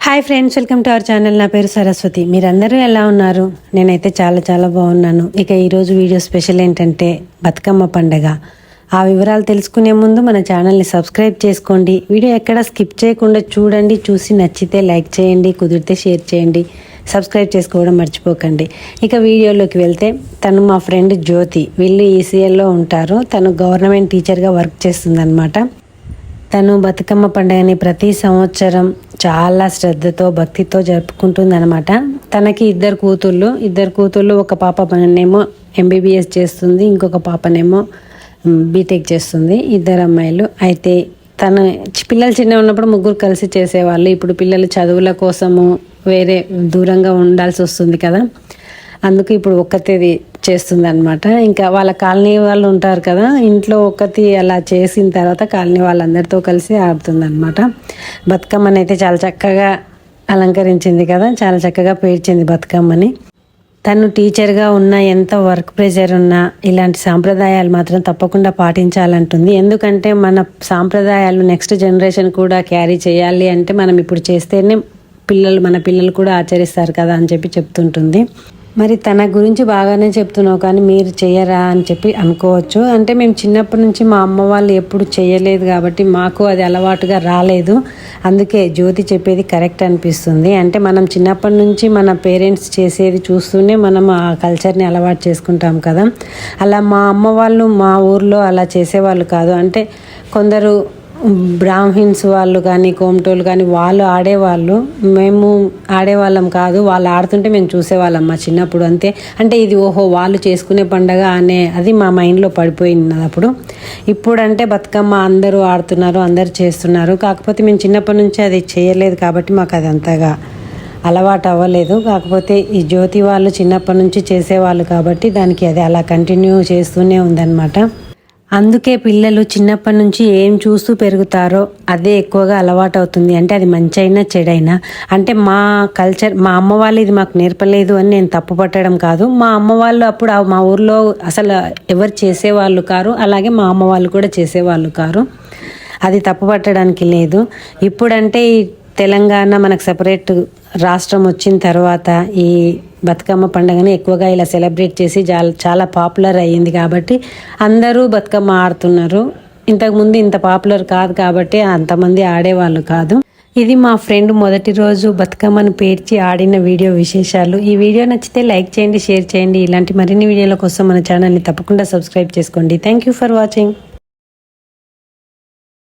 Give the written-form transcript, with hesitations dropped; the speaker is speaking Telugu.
Hi friends, welcome to our channel. నా పేరు సరస్వతి. మీరందరూ ఎలా ఉన్నారు? నేనైతే చాలా బాగున్నాను. ఇక ఈరోజు వీడియో స్పెషల్ ఏంటంటే బతుకమ్మ పండగ. ఆ వివరాలు తెలుసుకునే ముందు మన ఛానల్ని సబ్స్క్రైబ్ చేసుకోండి. వీడియో ఎక్కడ స్కిప్ చేయకుండా చూడండి. చూసి నచ్చితే లైక్ చేయండి, కుదిరితే షేర్ చేయండి, సబ్స్క్రైబ్ చేసుకోవడం మర్చిపోకండి. ఇక వీడియోలోకి వెళ్తే, తను మా ఫ్రెండ్ జ్యోతి. వీళ్ళు ఈసీఎల్లో ఉంటారు. తను గవర్నమెంట్ టీచర్గా వర్క్ చేస్తుందన్నమాట. తను బతుకమ్మ పండుగని ప్రతి సంవత్సరం చాలా శ్రద్ధతో భక్తితో జరుపుకుంటుందన్నమాట. తనకి ఇద్దరు కూతుళ్ళు, ఒక పాపనేమో ఎంబీబీఎస్ చేస్తుంది, ఇంకొక పాపనేమో బీటెక్ చేస్తుంది. ఇద్దరు అమ్మాయిలు. అయితే తన పిల్లలు చిన్న ఉన్నప్పుడు ముగ్గురు కలిసి చేసేవాళ్ళు. ఇప్పుడు పిల్లలు చదువుల కోసము వేరే దూరంగా ఉండాల్సి వస్తుంది కదా, అందుకు ఇప్పుడు ఒక్కతేది చేస్తుంది అనమాట. ఇంకా వాళ్ళ కాలనీ వాళ్ళు ఉంటారు కదా, ఇంట్లో ఒక్కతి అలా చేసిన తర్వాత కాలనీ వాళ్ళందరితో కలిసి ఆడుతుంది అనమాట. బతుకమ్మని అయితే చాలా చక్కగా అలంకరించింది కదా, చాలా చక్కగా పేర్చింది బతుకమ్మని. తను టీచర్గా ఉన్నా, ఎంత వర్క్ ప్రెషర్ ఉన్నా ఇలాంటి సాంప్రదాయాలు మాత్రం తప్పకుండా పాటించాలంటుంది. ఎందుకంటే మన సాంప్రదాయాలు నెక్స్ట్ జనరేషన్ కూడా క్యారీ చేయాలి అంటే మనం ఇప్పుడు చేస్తేనే మన పిల్లలు కూడా ఆచరిస్తారు కదా అని చెప్పి చెప్తుంటుంది. మరి తన గురించి బాగానే చెప్తున్నావు కానీ మీరు చెయ్యరా అని చెప్పి అనుకోవచ్చు. అంటే మేము చిన్నప్పటి నుంచి మా అమ్మ వాళ్ళు ఎప్పుడు చేయలేదు కాబట్టి మాకు అది అలవాటుగా రాలేదు. అందుకే జ్యోతి చెప్పేది కరెక్ట్ అనిపిస్తుంది. అంటే మనం చిన్నప్పటి నుంచి మన పేరెంట్స్ చేసేది చూస్తూనే మనం ఆ కల్చర్ని అలవాటు చేసుకుంటాం కదా. అలా మా అమ్మ వాళ్ళు మా ఊర్లో అలా చేసేవాళ్ళు కాదు. అంటే కొందరు బ్రాహ్మిన్స్ వాళ్ళు కానీ కోమటోళ్ళు కానీ వాళ్ళు ఆడేవాళ్ళు, మేము ఆడేవాళ్ళం కాదు. వాళ్ళు ఆడుతుంటే మేము చూసేవాళ్ళం మా చిన్నప్పుడు. అంతే. అంటే ఇది ఓహో వాళ్ళు చేసుకునే పండగ అనే అది మా మైండ్లో పడిపోయింది అప్పుడు. ఇప్పుడంటే బతుకమ్మ అందరూ ఆడుతున్నారు, అందరూ చేస్తున్నారు. కాకపోతే మేము చిన్నప్పటి నుంచి అది చేయలేదు కాబట్టి మాకు అది అంతగా అలవాటు అవ్వలేదు. కాకపోతే ఈ జ్యోతి వాళ్ళు చిన్నప్పటి నుంచి చేసేవాళ్ళు కాబట్టి దానికి అది అలా కంటిన్యూ చేస్తూనే ఉందన్నమాట. అందుకే పిల్లలు చిన్నప్పటి నుంచి ఏం చూస్తూ పెరుగుతారో అదే ఎక్కువగా అలవాటు అవుతుంది. అంటే అది మంచి అయినా చెడైనా. అంటే మా కల్చర్, మా అమ్మ వాళ్ళు ఇది మాకు నేర్పలేదు అని నేను తప్పు పట్టడం కాదు. మా అమ్మ వాళ్ళు అప్పుడు మా ఊర్లో అసలు ఎవరు చేసేవాళ్ళు కారు, అలాగే మా అమ్మ వాళ్ళు కూడా చేసేవాళ్ళు కారు. అది తప్పు పట్టడానికి లేదు. ఇప్పుడంటే ఈ తెలంగాణ మనకు సపరేట్ రాష్ట్రం వచ్చిన తర్వాత ఈ బతుకమ్మ పండుగని ఎక్కువగా ఇలా సెలబ్రేట్ చేసి చాలా పాపులర్ అయ్యింది కాబట్టి అందరూ బతుకమ్మ ఆడుతున్నారు. ఇంతకుముందు ఇంత పాపులర్ కాదు కాబట్టి అంతమంది ఆడేవాళ్ళు కాదు. ఇది మా ఫ్రెండ్ మొదటి రోజు బతుకమ్మను పేర్చి ఆడిన వీడియో విశేషాలు. ఈ వీడియో నచ్చితే లైక్ చేయండి, షేర్ చేయండి. ఇలాంటి మరిన్ని వీడియోల కోసం మన ఛానల్ని తప్పకుండా సబ్స్క్రైబ్ చేసుకోండి. Thank you for watching.